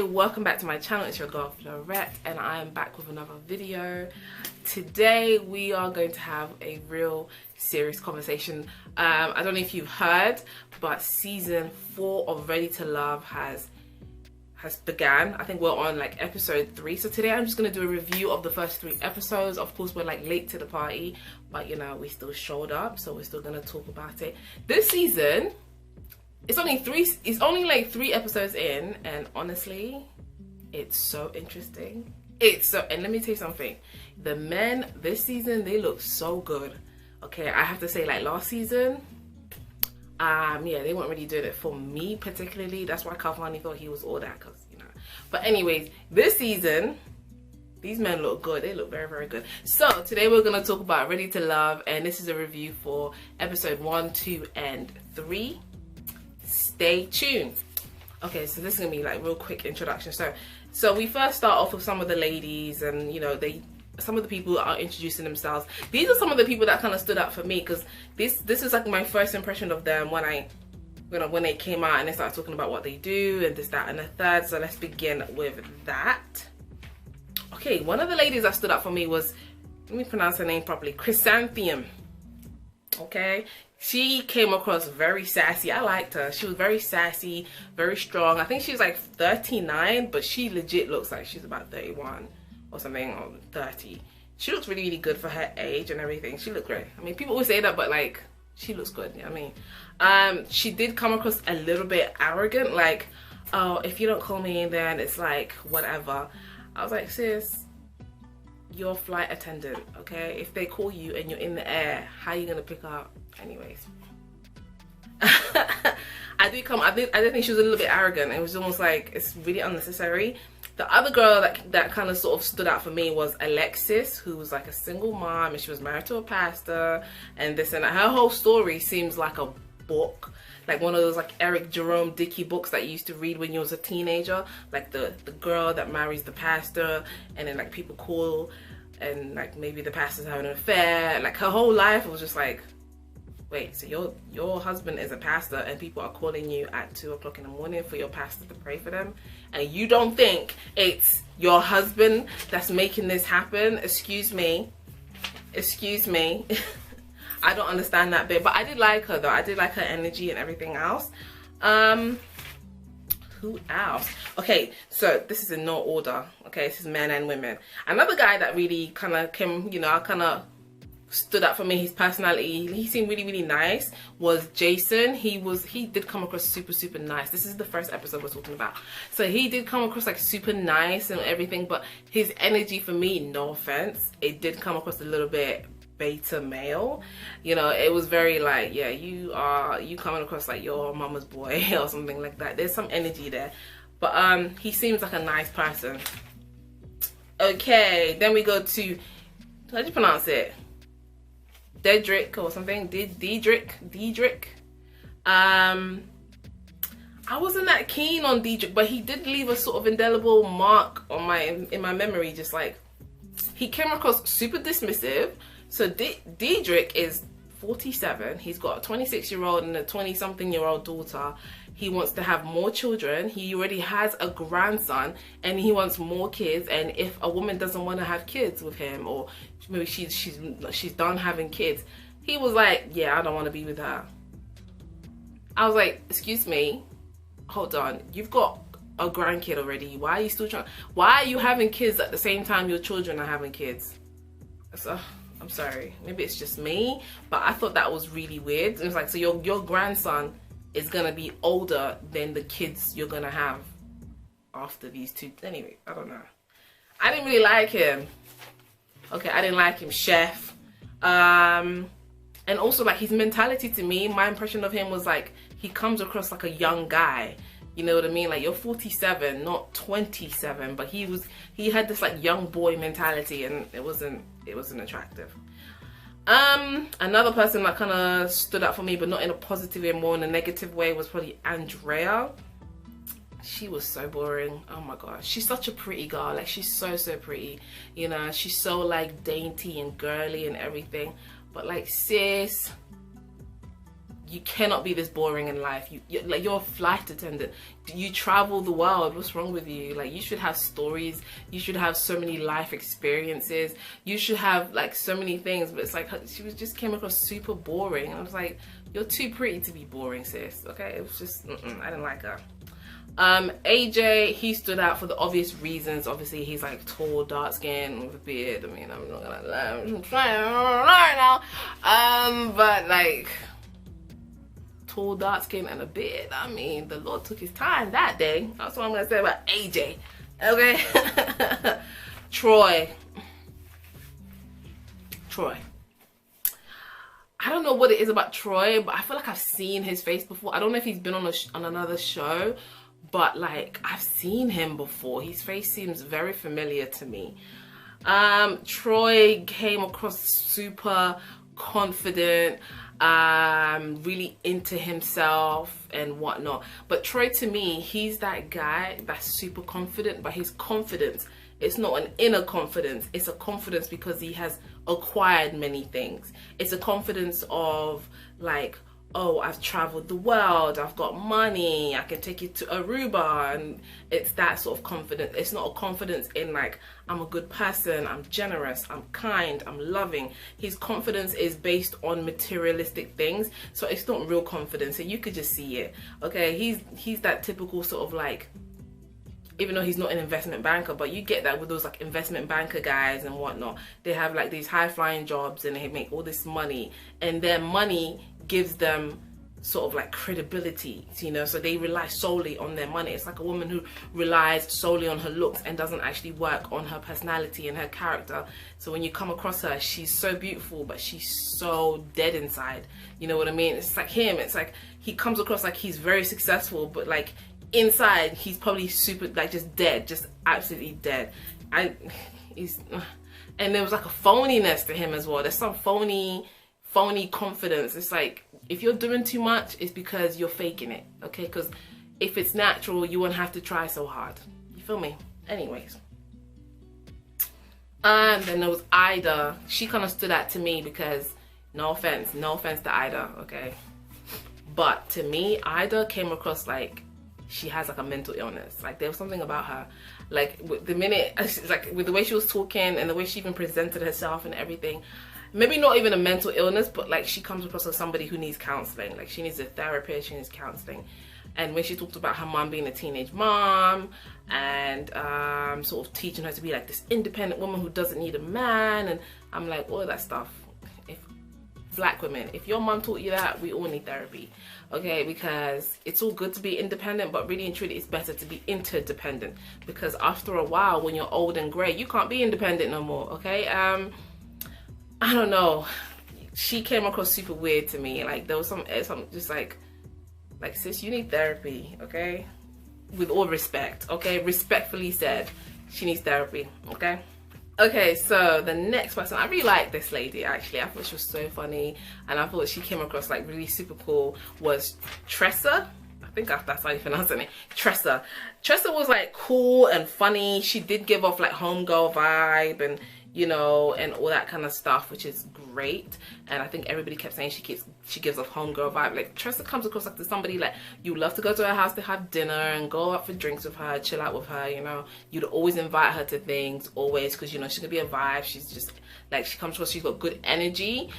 welcome back to my channel. It's your girl Florette and I am back with another video. Today we are going to have a real serious conversation. I don't know if you've heard, but season 4 of Ready to Love has began. I think we're on like episode 3, so today I'm just going to do a review of the first 3 episodes. Of course, we're like late to the party, but you know, we still showed up, so we're still going to talk about it. This season, it's only like 3 episodes in, and honestly, it's so interesting. And let me tell you something, the men this season, they look so good. Okay, I have to say, like last season, yeah, they weren't really doing it for me particularly. That's why Cavani thought he was all that, because you know. But anyways, this season, these men look good. They look very, very good. So today we're gonna talk about Ready to Love, and this is a review for episode 1, 2, and 3. Stay tuned. Okay, so this is gonna be like real quick introduction. So we first start off with some of the ladies, and you know, some of the people are introducing themselves. These are some of the people that kind of stood out for me, because this is like my first impression of them when they came out and they started talking about what they do and this, that, and the third. So let's begin with that. Okay, one of the ladies that stood out for me was, let me pronounce her name properly, Chrysanthemum. Okay, she came across very sassy. I liked her. She was very sassy, very strong. I think she's like 39, but she legit looks like she's about 31 or something, or 30. She looks really, really good for her age and everything. She looked great. I mean, people always say that, but like, she looks good. You know what I mean? She did come across a little bit arrogant, like, oh, if you don't call me, then it's like whatever. I was like, sis, you're a flight attendant, okay? If they call you and you're in the air, how are you gonna pick up? Anyways, I did think she was a little bit arrogant. It was almost like it's really unnecessary. The other girl that kind of sort of stood out for me was Alexis, who was like a single mom, and she was married to a pastor and this and that. Her whole story seems like a book, like one of those like Eric Jerome Dickey books that you used to read when you was a teenager, like the girl that marries the pastor, and then like people call and like maybe the pastor's having an affair. Like her whole life was just like, wait, so your husband is a pastor and people are calling you at 2 o'clock in the morning for your pastor to pray for them, and you don't think it's your husband that's making this happen? Excuse me. I don't understand that bit, but I did like her though. I did like her energy and everything else. Who else? Okay, so this is in no order. Okay, this is men and women. Another guy that really kind of came, you know, kind of stood out for me, his personality, he seemed really, really nice, was Jason. He did come across super, super nice. This is the first episode we're talking about. So he did come across like super nice and everything, but his energy for me, no offense, it did come across a little bit beta male. You know, it was very like, yeah, you coming across like your mama's boy or something like that. There's some energy there, but he seems like a nice person. Okay, then we go to, how do you pronounce it? Dedrick or something. Dedrick. I wasn't that keen on Dedrick, but he did leave a sort of indelible mark on in my memory. Just like, he came across super dismissive. So Dedrick is 47. He's got a 26-year-old and a 20-something-year-old daughter. He wants to have more children. He already has a grandson, and he wants more kids. And if a woman doesn't want to have kids with him, or maybe she's done having kids, he was like, yeah, I don't want to be with her. I was like, excuse me, hold on, you've got a grandkid already. Why are you still trying? Why are you having kids at the same time your children are having kids? So, I'm sorry, maybe it's just me, but I thought that was really weird. It was like, so your grandson is gonna be older than the kids you're gonna have after these two. Anyway, I don't know. I didn't really like him. Okay, I didn't like him, chef. And also like his mentality, to me, my impression of him was like, he comes across like a young guy. You know what I mean? Like, you're 47, not 27, but he had this like young boy mentality, and it wasn't attractive. Another person that kind of stood out for me, but not in a positive way, more in a negative way, was probably Andrea. She was so boring. Oh my gosh, she's such a pretty girl. Like, she's so pretty, you know. She's so like dainty and girly and everything, but like, sis, you cannot be this boring in life. Like, you're a flight attendant. You travel the world. What's wrong with you? Like, you should have stories. You should have so many life experiences. You should have like so many things. But it's like she just came across super boring. And I was like, you're too pretty to be boring, sis. Okay, it was just I didn't like her. AJ, he stood out for the obvious reasons. Obviously, he's like tall, dark skin with a beard. I mean, I'm not gonna lie, I'm trying right now. But like, tall, dark skin and a beard. I mean, the Lord took his time that day. That's what I'm gonna say about AJ. Okay. Troy. I don't know what it is about Troy, but I feel like I've seen his face before. I don't know if he's been on another show, but like, I've seen him before. His face seems very familiar to me. Troy came across super confident, really into himself and whatnot. But Troy, to me, he's that guy that's super confident, but his confidence, it's not an inner confidence. It's a confidence because he has acquired many things. It's a confidence of like, oh, I've traveled the world, I've got money, I can take you to Aruba, and it's that sort of confidence. It's not a confidence in like, I'm a good person, I'm generous, I'm kind, I'm loving. His confidence is based on materialistic things, so it's not real confidence, so you could just see it. Okay, he's that typical sort of like, even though he's not an investment banker, but you get that with those like investment banker guys and whatnot. They have like these high flying jobs and they make all this money, and their money gives them sort of like credibility, you know, so they rely solely on their money. It's like a woman who relies solely on her looks and doesn't actually work on her personality and her character. So when you come across her, she's so beautiful, but she's so dead inside. You know what I mean? It's like him. It's like he comes across like he's very successful, but like inside he's probably super like just dead, just absolutely dead. And there was like a phoniness to him as well. There's some phony confidence. It's like, if you're doing too much, it's because you're faking it, okay? Because if it's natural, you won't have to try so hard. You feel me? Anyways. And then there was Ida. She kind of stood out to me because, no offense to Ida, okay? But to me, Ida came across like she has like a mental illness. Like, there was something about her. Like, with the minute, like with the way she was talking and the way she even presented herself and everything, maybe not even a mental illness, but like she comes across as somebody who needs counseling. Like, she needs a therapist, she needs counseling. And when she talked about her mom being a teenage mom and sort of teaching her to be like this independent woman who doesn't need a man, and I'm like, all of that stuff. If black women, if your mom taught you that, we all need therapy, okay? Because it's all good to be independent, but really and truly it's better to be interdependent, because after a while, when you're old and grey, you can't be independent no more, okay? I don't know, she came across super weird to me. Like, there was some just like sis, you need therapy, okay? With all respect, okay? Respectfully said, she needs therapy, okay? Okay, so the next person, I really like this lady actually. I thought she was so funny, and I thought she came across like really super cool, was Tressa. I think that's how you pronounce her name. Tressa. Tressa was like cool and funny. She did give off like homegirl vibe and, you know, and all that kind of stuff, which is great. And I think everybody kept saying she gives off homegirl vibe. Like, Tressa comes across like to somebody like you love to go to her house to have dinner and go out for drinks with her, chill out with her, you know. You'd always invite her to things, always, because, you know, she's gonna be a vibe. She's just like, she comes across, she's got good energy.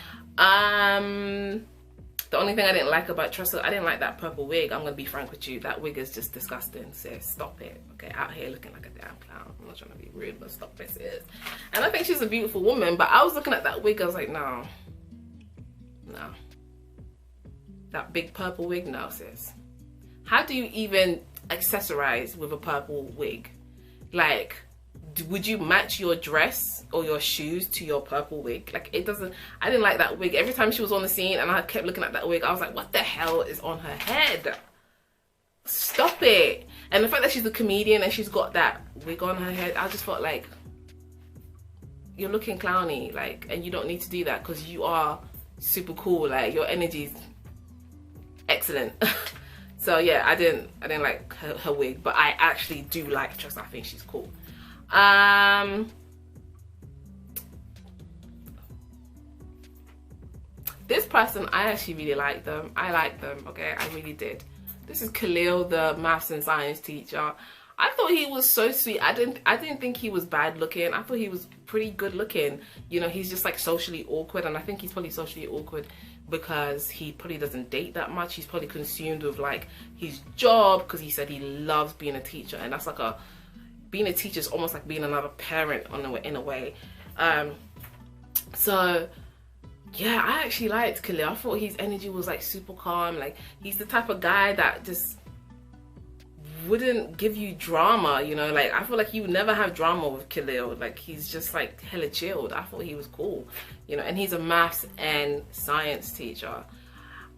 The only thing I didn't like about Tressa, I didn't like that purple wig. I'm gonna be frank with you, that wig is just disgusting, sis. Stop it, okay? Out here looking like a damn clown. I'm not trying to be rude, but stop it, sis. And I think she's a beautiful woman, but I was looking at that wig, I was like, no. That big purple wig, no, sis. How do you even accessorize with a purple wig? Like, would you match your dress or your shoes to your purple wig? Like, it doesn't, I didn't like that wig. Every time she was on the scene and I kept looking at that wig, I was like, what the hell is on her head? Stop it. And the fact that she's a comedian and she's got that wig on her head, I just felt like, you're looking clowny, like, and you don't need to do that because you are super cool. Like, your energy's excellent. So yeah, I didn't like her wig, but I actually do like Tressa. I think she's cool. this person, I actually really like them. I like them, okay? I really did. This is Khalil, the maths and science teacher. I thought he was so sweet. I didn't think he was bad looking. I thought he was pretty good looking. You know, he's just like socially awkward, and I think he's probably socially awkward because he probably doesn't date that much. He's probably consumed with like his job, because he said he loves being a teacher, and that's like being a teacher is almost like being another parent in a way. So yeah, I actually liked Khalil. I thought his energy was like super calm. Like, he's the type of guy that just wouldn't give you drama, you know. Like, I feel like you would never have drama with Khalil. Like, he's just like hella chilled. I thought he was cool, you know. And he's a maths and science teacher.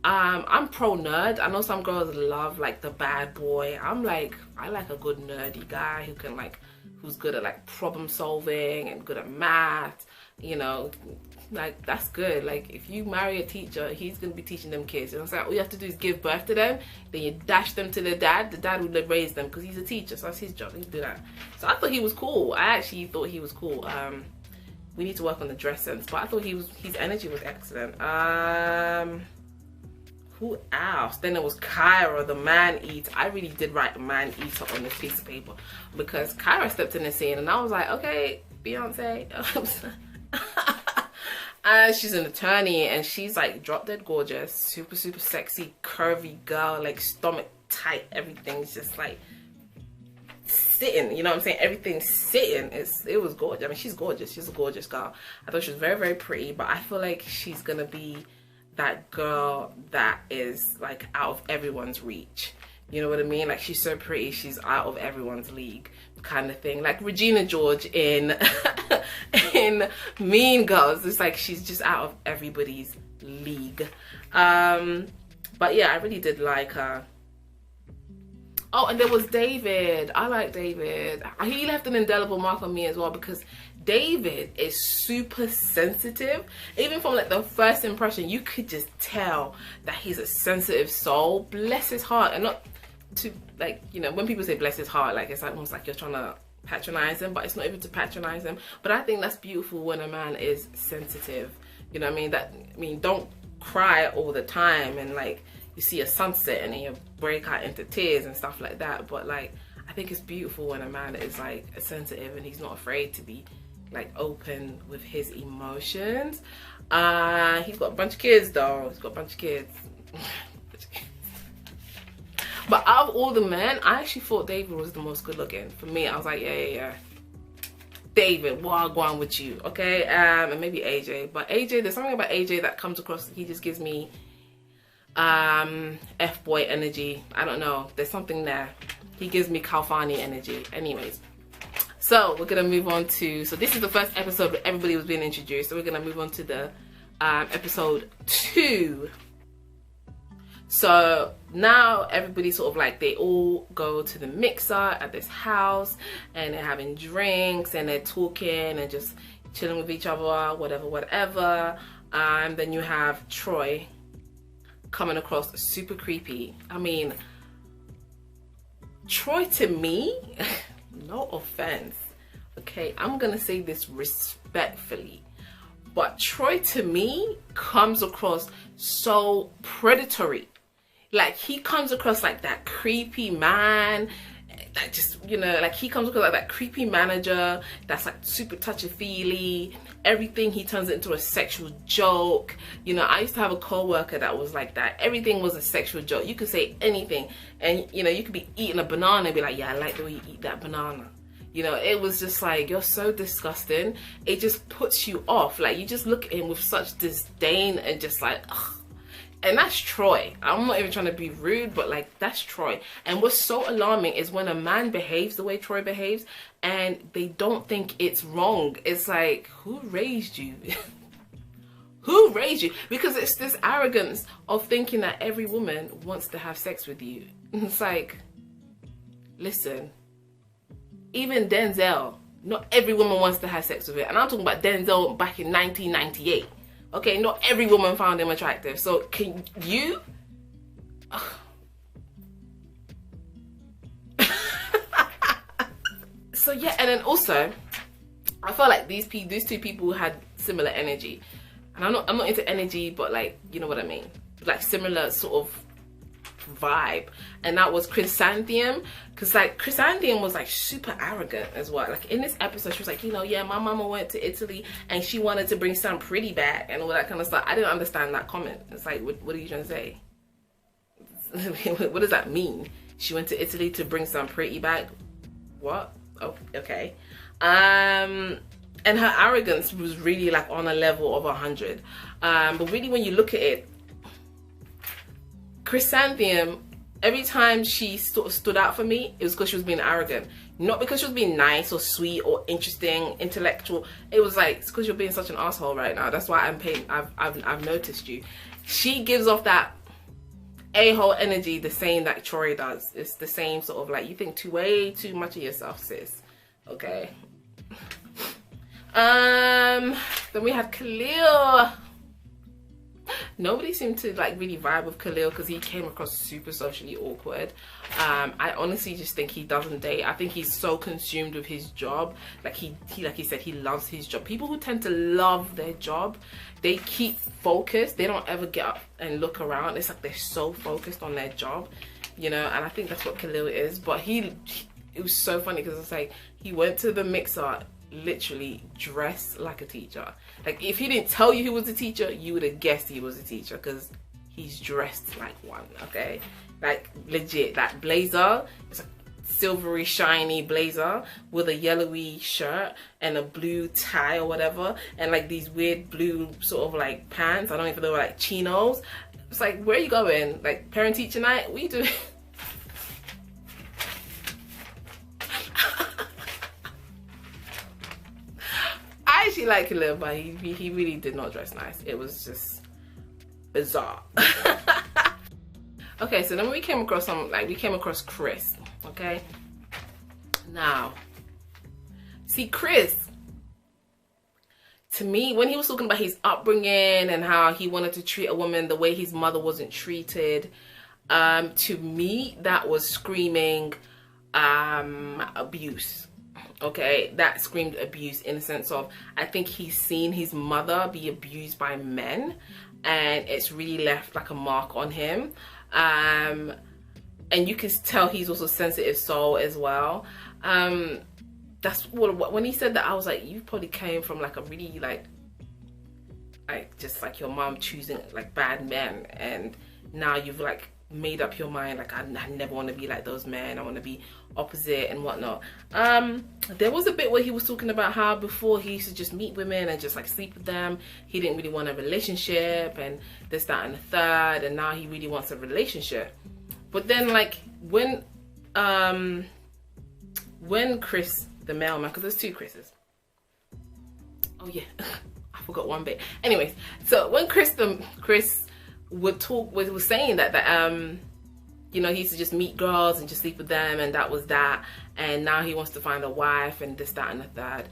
I'm pro nerd. I know some girls love like the bad boy. I'm like, I like a good nerdy guy who can like, who's good at like problem solving and good at math, you know. Like, that's good. Like, if you marry a teacher, he's gonna be teaching them kids. You know what I'm saying? All you have to do is give birth to them, then you dash them to the dad would raise them, because he's a teacher, so that's his job. He do that. So I thought he was cool. I actually thought he was cool. We need to work on the dress sense, but I thought his energy was excellent. Who else? Then there was Kyra, the man eater. I really did write the man eater on this piece of paper, because Kyra stepped in the scene and I was like, okay, Beyonce. She's an attorney, and she's like drop dead gorgeous, super sexy, curvy girl, like stomach tight, everything's just like sitting, you know what I'm saying? Everything's sitting. It was gorgeous. I mean, she's gorgeous. She's a gorgeous girl. I thought she was very pretty, but I feel like she's gonna be that girl that is like out of everyone's reach. You know what I mean? Like, she's so pretty, she's out of everyone's league, kind of thing. Like Regina George in in Mean Girls. It's like she's just out of everybody's league. But yeah, I really did like her. Oh, and there was David. I like David. He left an indelible mark on me as well, because David is super sensitive. Even from like the first impression, you could just tell that he's a sensitive soul. Bless his heart. And not to, like, you know, when people say bless his heart, like, it's like almost like you're trying to patronize him, but it's not even to patronize him. But I think that's beautiful when a man is sensitive. You know what I mean? Don't cry all the time, and like you see a sunset and then you break out into tears and stuff like that. But like, I think it's beautiful when a man is like sensitive and he's not afraid to be like open with his emotions. He's got a bunch of kids though. He's got a bunch of kids. But out of all the men, I actually thought David was the most good looking. For me, I was like, yeah. David, wagwan with you, okay? And maybe AJ. But AJ, there's something about AJ that comes across, he just gives me F-boy energy. I don't know. There's something there. He gives me Kalfani energy. Anyways. So we're gonna move on to, so this is the first episode where everybody was being introduced. So we're gonna move on to the episode 2. So now everybody sort of like, they all go to the mixer at this house and they're having drinks and they're talking and just chilling with each other, whatever. Then you have Troy coming across super creepy. I mean, Troy to me, no offense, okay, I'm gonna say this respectfully, but Troy to me comes across so predatory. Like, he comes across like that creepy man, like, just, you know, like he comes across like that creepy manager that's like super touchy-feely. Everything he turns it into a sexual joke. You know, I used to have a co-worker that was like that. Everything was a sexual joke. You could say anything, and you know, you could be eating a banana and be like, yeah, I like the way you eat that banana. You know, it was just like, you're so disgusting. It just puts you off. Like, you just look at him with such disdain and just like, ugh. And that's Troy. I'm not even trying to be rude, but like, that's Troy. And what's so alarming is when a man behaves the way Troy behaves and they don't think it's wrong. It's like, who raised you? Who raised you? Because it's this arrogance of thinking that every woman wants to have sex with you. It's like, listen, even Denzel, not every woman wants to have sex with it. And I'm talking about Denzel back in 1998. Okay, not every woman found him attractive. So can you? So yeah, and then also, I felt like these two people had similar energy. And I'm not into energy, but like, you know what I mean, like similar sort of vibe. And that was Chrysanthemum, because like Chrysanthemum was like super arrogant as well. Like in this episode she was like, you know, yeah, my mama went to Italy and she wanted to bring some pretty back and all that kind of stuff. I didn't understand that comment. It's like, what are you trying to say? What does that mean? She went to Italy to bring some pretty back? What? Oh, okay. And her arrogance was really like on a level of 100. But really when you look at it, Chrysanthemum, every time she sort of stood out for me, it was because she was being arrogant. Not because she was being nice or sweet or interesting, intellectual. It was like, it's because you're being such an asshole right now. That's why I've noticed you. She gives off that a-hole energy the same that Troy does. It's the same sort of like, you think way too much of yourself, sis. Okay. Then we had Khalil. Nobody seemed to like really vibe with Khalil because he came across super socially awkward. I honestly just think he doesn't date. I think he's so consumed with his job. Like he like he said, he loves his job. People who tend to love their job, they keep focused. They don't ever get up and look around. It's like they're so focused on their job, you know. And I think that's what Khalil is. But it was so funny because it's like he went to the mixer literally dressed like a teacher. Like if he didn't tell you he was a teacher, you would have guessed he was a teacher because he's dressed like one. Okay, like legit, that blazer, it's a silvery shiny blazer with a yellowy shirt and a blue tie or whatever, and like these weird blue sort of like pants. I don't even know, like chinos. It's like, where are you going? Like parent teacher night? What are you doing? I actually like Khalil, but he really did not dress nice. It was just bizarre. Okay, so then we came across Chris. Okay, now see Chris, to me, when he was talking about his upbringing and how he wanted to treat a woman the way his mother wasn't treated, to me that was screaming abuse. Okay, that screamed abuse in the sense of, I think he's seen his mother be abused by men and it's really left like a mark on him. And you can tell he's also sensitive soul as well. That's what, when he said that, I was like, you probably came from like a really like just like your mom choosing like bad men, and now you've like made up your mind like, I never want to be like those men, I want to be opposite and whatnot. There was a bit where he was talking about how before he used to just meet women and just like sleep with them. He didn't really want a relationship and this, that and the third, and now he really wants a relationship. But then like when Chris the mailman, because there's two Chris's, oh yeah, I forgot one bit. Anyways, so when Chris was saying that you know, he used to just meet girls and just sleep with them, and that was that, and now he wants to find a wife and this, that and the third.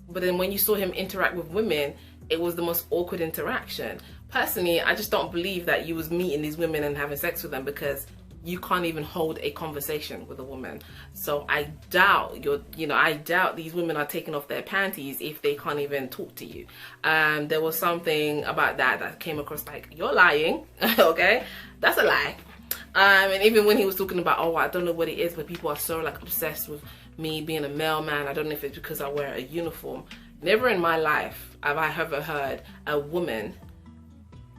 But then when you saw him interact with women, it was the most awkward interaction. Personally, I just don't believe that you was meeting these women and having sex with them, because you can't even hold a conversation with a woman. So I doubt I doubt these women are taking off their panties if they can't even talk to you. There was something about that came across like, you're lying. Okay, that's a lie. And even when he was talking about, oh, I don't know what it is, but people are so like obsessed with me being a mailman. I don't know if it's because I wear a uniform. Never in my life have I ever heard a woman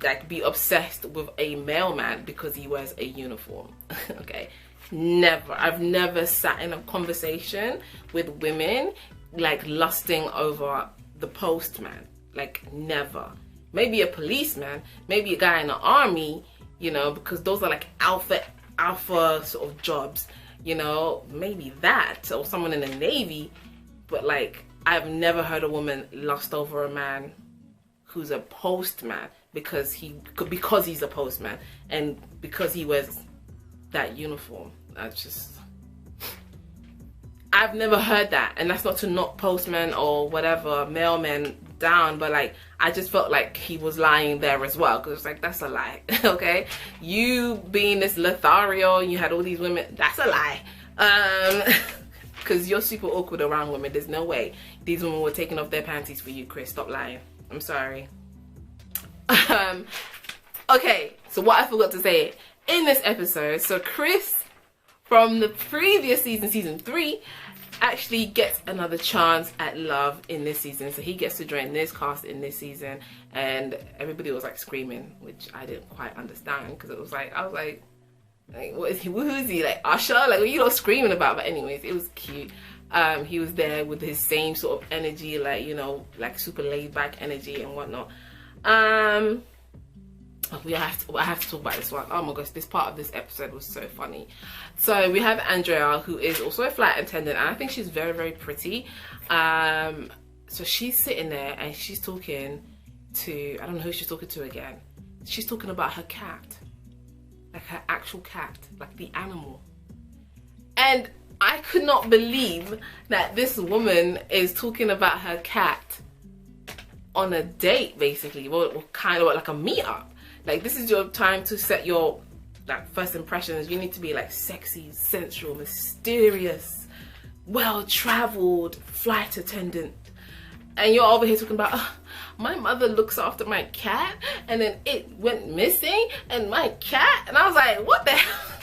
like be obsessed with a mailman because he wears a uniform. Okay, never. I've never sat in a conversation with women like lusting over the postman. Like, never. Maybe a policeman, maybe a guy in the army, you know, because those are like alpha sort of jobs, you know, maybe that, or someone in the Navy. But like, I've never heard a woman lust over a man who's a postman because he's a postman and because he wears that uniform. I've never heard that. And that's not to knock postmen or whatever mailmen down, but like, I just felt like he was lying there as well, because it's like, that's a lie. Okay, you being this Lothario and you had all these women, that's a lie. Because because you're super awkward around women. There's no way these women were taking off their panties for you, Chris. Stop lying. I'm sorry. Okay, so what I forgot to say in this episode, so Chris from the previous season, season 3, actually gets another chance at love in this season. So he gets to join this cast in this season, and everybody was like screaming, which I didn't quite understand, because it was like, I was like what is he, who is he, like Usher, like what are you not screaming about? But anyways, it was cute. He was there with his same sort of energy, like, you know, like super laid back energy and whatnot. I have to talk about this one. Oh my gosh, this part of this episode was so funny. So we have Andrea, who is also a flight attendant, and I think she's very, very pretty. So she's sitting there and she's talking to, I don't know who she's talking to again. She's talking about her cat, like her actual cat, like the animal. And I could not believe that this woman is talking about her cat on a date, basically, or kind of like a meetup. Like, this is your time to set your like first impressions. You need to be like sexy, sensual, mysterious, well-traveled flight attendant, and you're over here talking about, oh, my mother looks after my cat and then it went missing and my cat, and I was like, what the hell?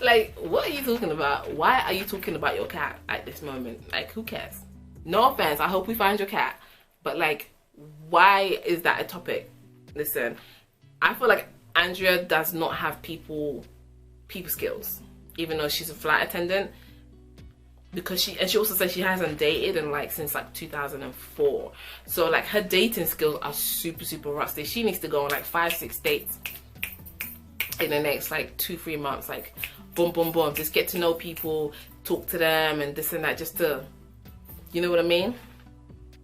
Like, what are you talking about? Why are you talking about your cat at this moment? Like, who cares? No offense, I hope we find your cat, but like, why is that a topic? Listen, I feel like Andrea does not have people skills, even though she's a flight attendant, because she also says she hasn't dated in like since like 2004. So like her dating skills are super rusty. She needs to go on like 5-6 dates in the next like 2-3 months, like boom, just get to know people, talk to them and this and that, just to, you know what I mean,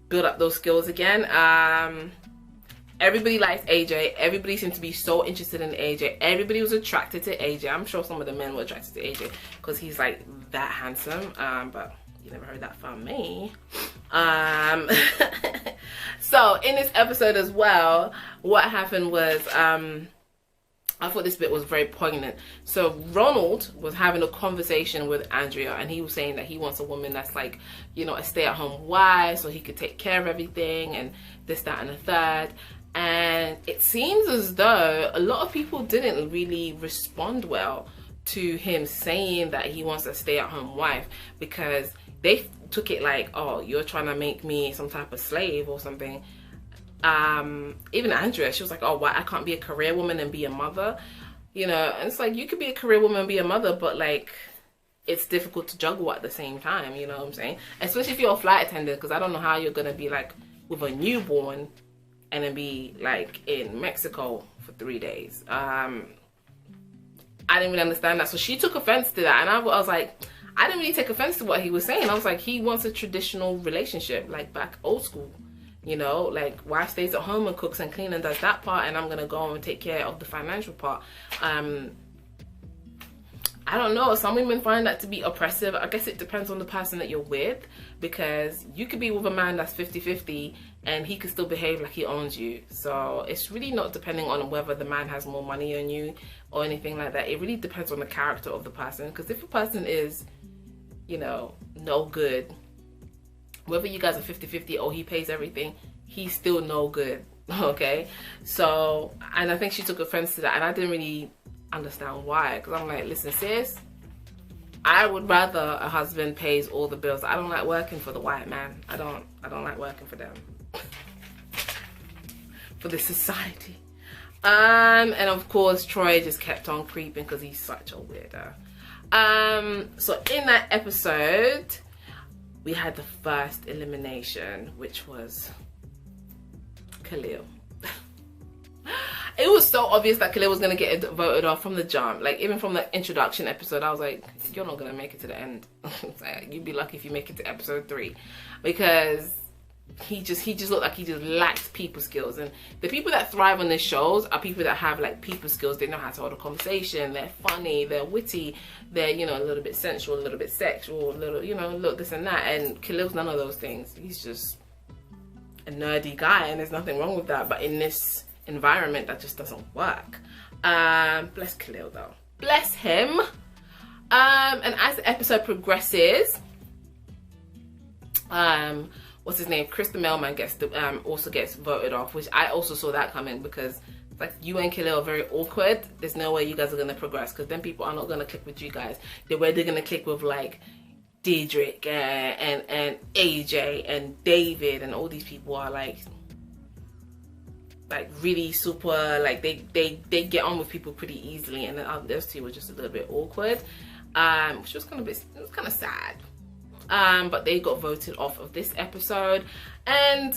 build up those skills again. Everybody likes AJ. Everybody seemed to be so interested in AJ. Everybody was attracted to AJ. I'm sure some of the men were attracted to AJ because he's like that handsome, but you never heard that from me. So in this episode as well, what happened was, I thought this bit was very poignant. So Ronald was having a conversation with Andrea, and he was saying that he wants a woman that's like, you know, a stay-at-home wife, so he could take care of everything and this, that, and the third. And it seems as though a lot of people didn't really respond well to him saying that he wants a stay-at-home wife, because they took it like, oh, you're trying to make me some type of slave or something. Even Andrea, she was like, oh, why I can't be a career woman and be a mother, you know? And it's like, you could be a career woman and be a mother, but like, it's difficult to juggle at the same time, you know what I'm saying? Especially if you're a flight attendant, because I don't know how you're gonna be like with a newborn and then be like in Mexico for 3 days. I didn't really understand that. So she took offense to that, and I was like, I didn't really take offense to what he was saying. I was like, he wants a traditional relationship, like back old school. You know, like, wife stays at home and cooks and cleans and does that part, and I'm gonna go and take care of the financial part. I don't know, some women find that to be oppressive. I guess it depends on the person that you're with, because you could be with a man that's 50-50 and he could still behave like he owns you. So it's really not depending on whether the man has more money on you or anything like that. It really depends on the character of the person, because if a person is, you know, no good, whether you guys are 50-50 or he pays everything, he's still no good, okay? So, and I think she took offense to that, and I didn't really understand why, because I'm like, listen, sis, I would rather a husband pays all the bills. I don't like working for the white man. I don't like working for them. For the society. And of course, Troy just kept on creeping because he's such a weirdo. So in that episode, we had the first elimination, which was Khalil. It was so obvious that Khalil was going to get voted off from the jump. Like, even from the introduction episode, I was like, you're not going to make it to the end. Like, you'd be lucky if you make it to episode 3. Because he just looked like he just lacked people skills. And the people that thrive on these shows are people that have like people skills. They know how to hold a conversation, they're funny, they're witty, they're, you know, a little bit sensual, a little bit sexual, a little, you know, look, this and that. And Khalil's none of those things. He's just a nerdy guy, and there's nothing wrong with that. But in this environment, that just doesn't work. Bless Khalil though. bless him. And as the episode progresses, what's his name? Chris the mailman also gets voted off, which I also saw that coming, because like you and Khalil are very awkward. There's no way you guys are gonna progress, because then people are not gonna click with you guys the way they're gonna click with like Diedrich and AJ and David, and all these people are like really super, like they get on with people pretty easily, and then those two were just a little bit awkward, which was kind of sad. But they got voted off of this episode, and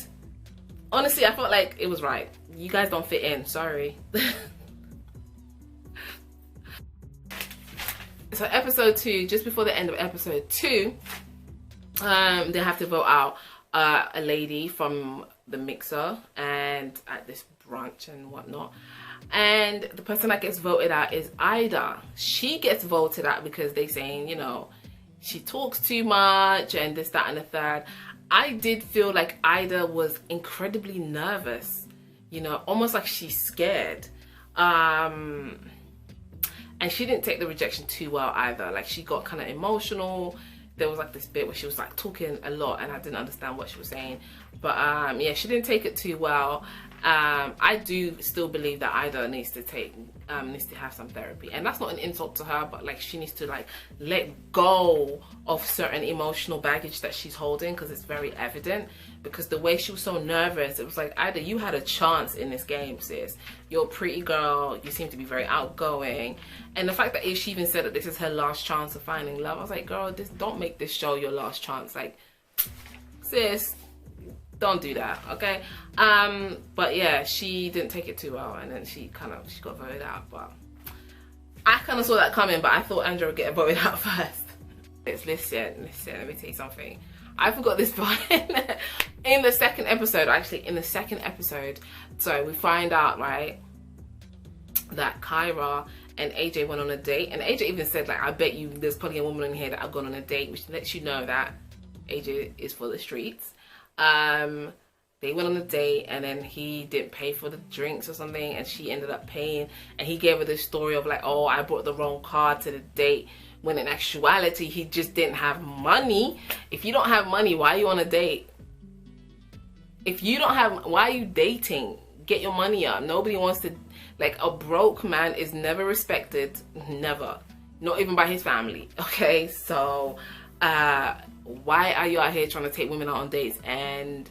honestly I felt like it was right. You guys don't fit in, sorry. So episode 2, just before the end of episode 2, they have to vote out a lady from the mixer and at this brunch and whatnot, and the person that gets voted out is Ida. She gets voted out because they saying, you know, she talks too much and this, that and the third. I did feel like Ida was incredibly nervous, you know, almost like she's scared. And she didn't take the rejection too well either. Like she got kind of emotional. There was like this bit where she was like talking a lot and I didn't understand what she was saying. But yeah, she didn't take it too well. I do still believe that Ida needs to have some therapy, and that's not an insult to her, but like she needs to like let go of certain emotional baggage that she's holding, because it's very evident. Because the way she was so nervous, it was like, Ida, you had a chance in this game, sis. You're a pretty girl, you seem to be very outgoing, and the fact that she even said that this is her last chance of finding love, I was like, girl, don't make this show your last chance. Like, sis, don't do that, okay? But yeah, she didn't take it too well, and then she got voted out. But I kind of saw that coming, but I thought Andrew would get voted out first. Listen, let me tell you something. I forgot this part. In the second episode, so we find out, right, that Kyra and AJ went on a date, and AJ even said, like, I bet you there's probably a woman in here that have gone on a date, which lets you know that AJ is for the streets. They went on a date, and then he didn't pay for the drinks or something, and she ended up paying, and he gave her this story of like, oh, I brought the wrong card to the date, when in actuality he just didn't have money. If you don't have money, why are you on a date? Why are you dating? Get your money up. Nobody wants to, like, a broke man is never respected, never, not even by his family, okay? So why are you out here trying to take women out on dates and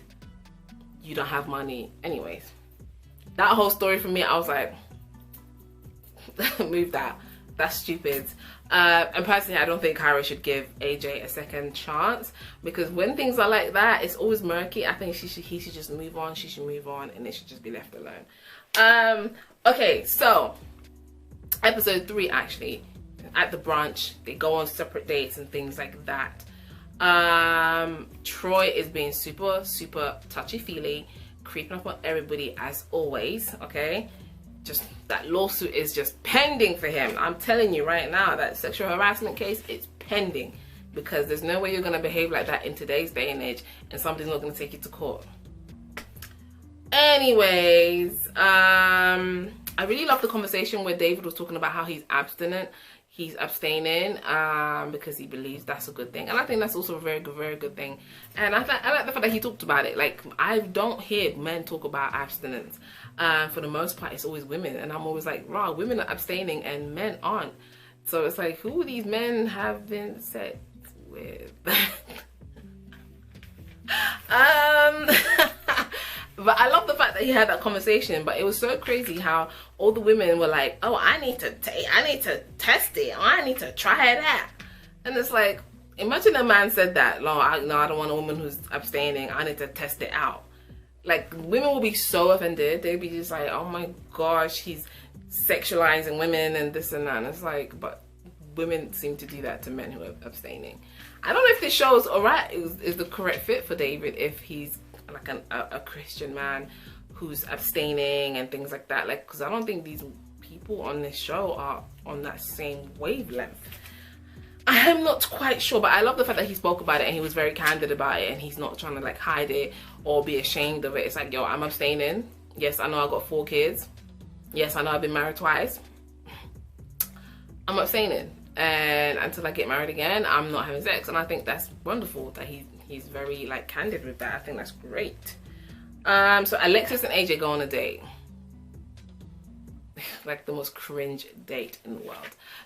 you don't have money? Anyways, that whole story for me, I was like, move that. That's stupid. And personally, I don't think Kyra should give AJ a second chance, because when things are like that, it's always murky. I think he should just move on. She should move on, and they should just be left alone. Okay, so episode 3, actually, at the brunch, they go on separate dates and things like that. Troy is being super touchy-feely, creeping up on everybody as always, okay? Just that lawsuit is just pending for him. I'm telling you right now, that sexual harassment case is pending, because there's no way you're going to behave like that in today's day and age and somebody's not going to take you to court. Anyways, I really love the conversation where David was talking about how he's abstinent. He's abstaining because he believes that's a good thing, and I think that's also a very good thing. And I like the fact that he talked about it. Like, I don't hear men talk about abstinence. For the most part, it's always women, and I'm always like, wow, women are abstaining and men aren't. So it's like, who these men have been sex with? But I love the fact that he had that conversation. But it was so crazy how all the women were like, oh, I need to test it, or I need to try it out. And it's like, imagine a man said that, no, I don't want a woman who's abstaining, I need to test it out. Like, women will be so offended. They'd be just like, oh my gosh, he's sexualizing women and this and that. And it's like, but women seem to do that to men who are abstaining. I don't know if this show is alright, is the correct fit for David, if he's like a Christian man who's abstaining and things like that. Like, because I don't think these people on this show are on that same wavelength. I am not quite sure, but I love the fact that he spoke about it and he was very candid about it, and he's not trying to like hide it or be ashamed of it. It's like, yo, I'm abstaining. Yes, I know I got 4 kids. Yes, I know I've been married twice. I'm abstaining, and until I get married again, I'm not having sex. And I think that's wonderful that he's very like candid with that. I think that's great. So Alexis and AJ go on a date. Like the most cringe date in the world.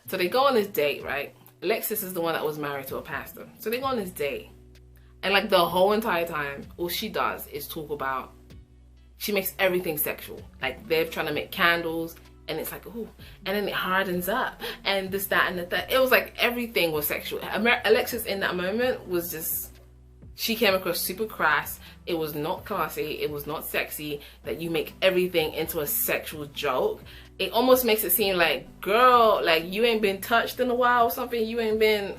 So they go on this date, right? Alexis is the one that was married to a pastor. So they go on this date. And like the whole entire time, all she does is talk about, she makes everything sexual. Like they're trying to make candles and it's like, ooh, and then it hardens up and this, that, and the third. It was like everything was sexual. Alexis in that moment was just, she came across super crass. It was not classy. It was not sexy that you make everything into a sexual joke. It almost makes it seem like, girl, like you ain't been touched in a while or something. You ain't been...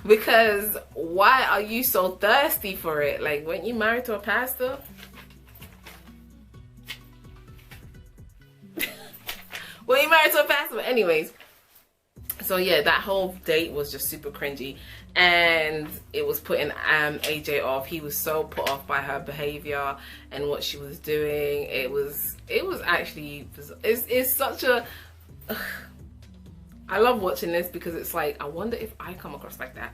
Because why are you so thirsty for it? Like, weren't you married to a pastor? Were you married to a pastor? But anyways, so yeah, that whole date was just super cringy, and it was putting AJ off. He was so put off by her behavior and what she was doing. It was actually, it's such a... I love watching this because it's like, I wonder if I come across like that.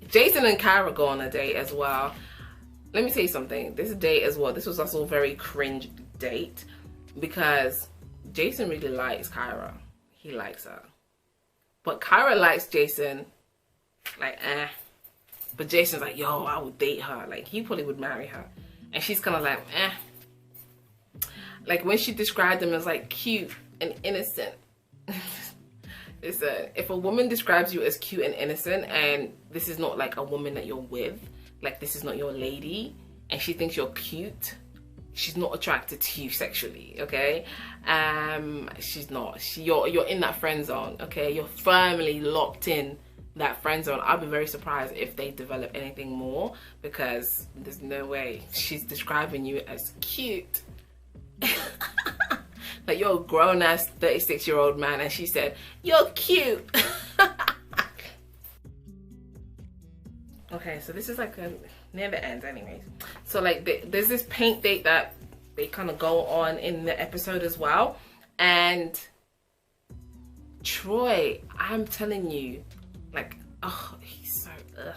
Jason and Kyra go on a date as well. Let me tell you something. This date as well, this was also a very cringe date because Jason really likes Kyra. He likes her. But Kyra likes Jason, like, eh. But Jason's like, yo, I would date her. Like, he probably would marry her. And she's kind of like, eh. Like, when she described him as, like, cute and innocent. Listen, if a woman describes you as cute and innocent, and this is not, like, a woman that you're with, like, this is not your lady, and she thinks you're cute, she's not attracted to you sexually, okay? She's not. You're in that friend zone, okay? You're firmly locked in that friend zone. I'll be very surprised if they develop anything more, because there's no way she's describing you as cute. Like, you're a grown-ass 36-year-old man, and she said, you're cute. Okay, so this is like near the end anyways. So like there's this paint date that they kind of go on in the episode as well. And Troy, I'm telling you, like, oh, he's so, ugh.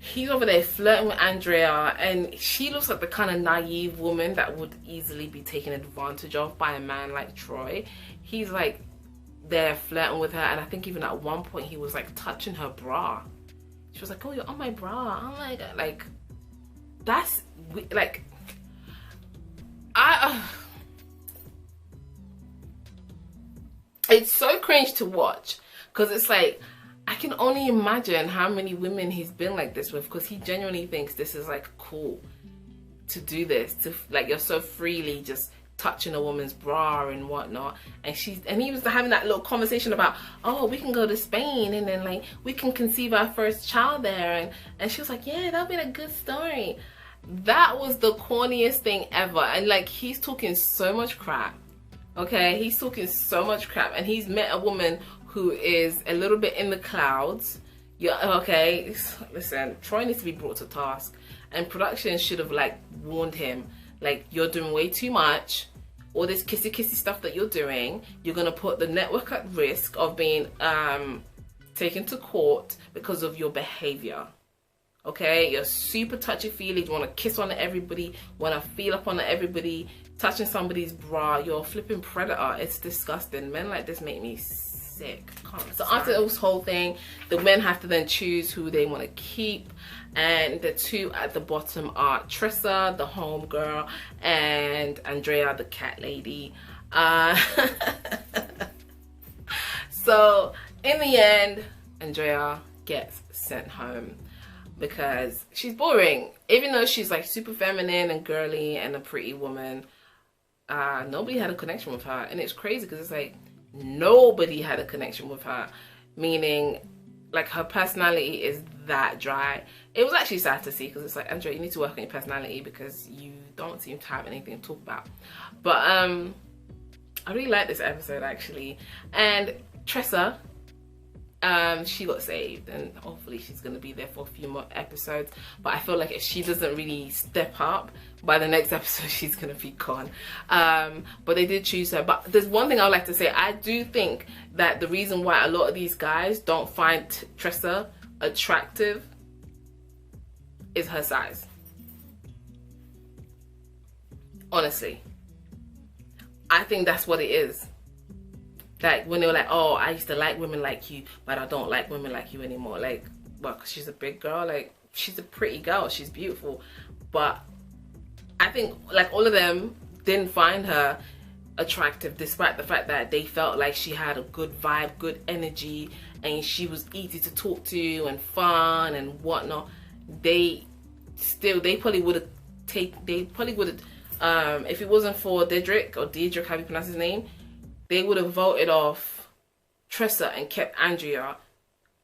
He's over there flirting with Andrea, and she looks like the kind of naive woman that would easily be taken advantage of by a man like Troy. He's like there flirting with her, and I think even at one point he was like touching her bra. She was like, oh, you're on my bra. I'm like, that's, like, it's so cringe to watch, because it's like, I can only imagine how many women he's been like this with, because he genuinely thinks this is like cool to do this, to like, you're so freely just touching a woman's bra and whatnot. And he was having that little conversation about, oh, we can go to Spain and then like we can conceive our first child there, and she was like, yeah, that'll be a good story. That was the corniest thing ever. And like, he's talking so much crap, okay? He's talking so much crap, and he's met a woman who is a little bit in the clouds. Yeah, okay, listen, Troy needs to be brought to task, and production should have like warned him, like, you're doing way too much. All this kissy stuff that you're doing, you're gonna put the network at risk of being taken to court because of your behavior. Okay, you're super touchy-feely, you want to kiss on everybody, want to feel up on everybody, touching somebody's bra. You're a flipping predator. It's disgusting. Men like this make me sick. So after this whole thing, the men have to then choose who they want to keep, and the two at the bottom are Trissa, the home girl, and Andrea, the cat lady. So in the end, Andrea gets sent home because she's boring. Even though she's like super feminine and girly and a pretty woman, nobody had a connection with her. And it's crazy because it's like nobody had a connection with her, meaning like her personality is that dry. It was actually sad to see, because it's like, Andrea, you need to work on your personality because you don't seem to have anything to talk about. But I really like this episode actually. And Trissa, She got saved, and hopefully she's going to be there for a few more episodes. But I feel like if she doesn't really step up, by the next episode she's going to be gone. But they did choose her. But there's one thing I would like to say. I do think that the reason why a lot of these guys don't find Tressa attractive is her size. Honestly, I think that's what it is. Like, when they were like, oh, I used to like women like you, but I don't like women like you anymore. Like, well, because she's a big girl. Like, she's a pretty girl. She's beautiful. But I think, like, all of them didn't find her attractive, despite the fact that they felt like she had a good vibe, good energy, and she was easy to talk to and fun and whatnot. They probably would have if it wasn't for Diedrich, how do you pronounce his name, they would have voted off Tressa and kept Andrea.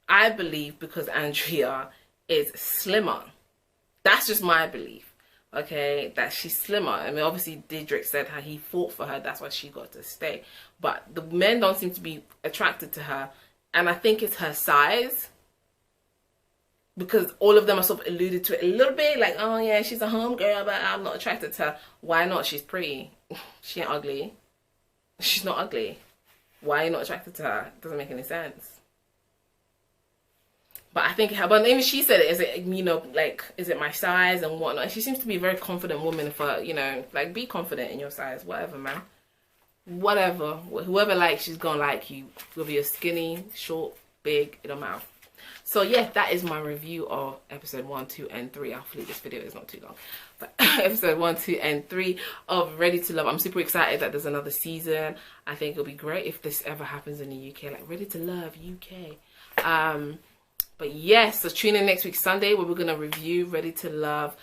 I believe because Andrea is slimmer. That's just my belief, okay? That she's slimmer. I mean, obviously Diedrich said how he fought for her. That's why she got to stay. But the men don't seem to be attracted to her. And I think it's her size. Because all of them are sort of alluded to it a little bit. Like, oh yeah, she's a home girl, but I'm not attracted to her. Why not? She's pretty. She ain't ugly. She's not ugly. Why are you not attracted to her? It doesn't make any sense. But I think, but even she said it, is it, you know, like, is it my size and whatnot? And she seems to be a very confident woman for, you know, like, be confident in your size, whatever, man. Whatever. Whoever likes, she's gonna like you. Whether you're skinny, short, big, it don't matter. So yeah, that is my review of episode 1, 2, and 3. Hopefully this video is not too long. But episode 1, 2, and 3 of Ready to Love. I'm super excited that there's another season. I think it'll be great if this ever happens in the UK. Like, Ready to Love UK. But yes, so tune in next week Sunday where we're going to review Ready to Love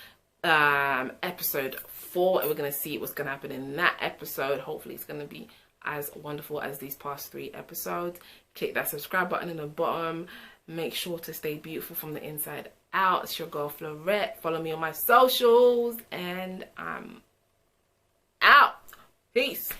episode 4. And we're going to see what's going to happen in that episode. Hopefully it's going to be as wonderful as these past 3 episodes. Click that subscribe button in the bottom. Make sure to stay beautiful from the inside out. It's your girl Florette. Follow me on my socials, and I'm out. Peace.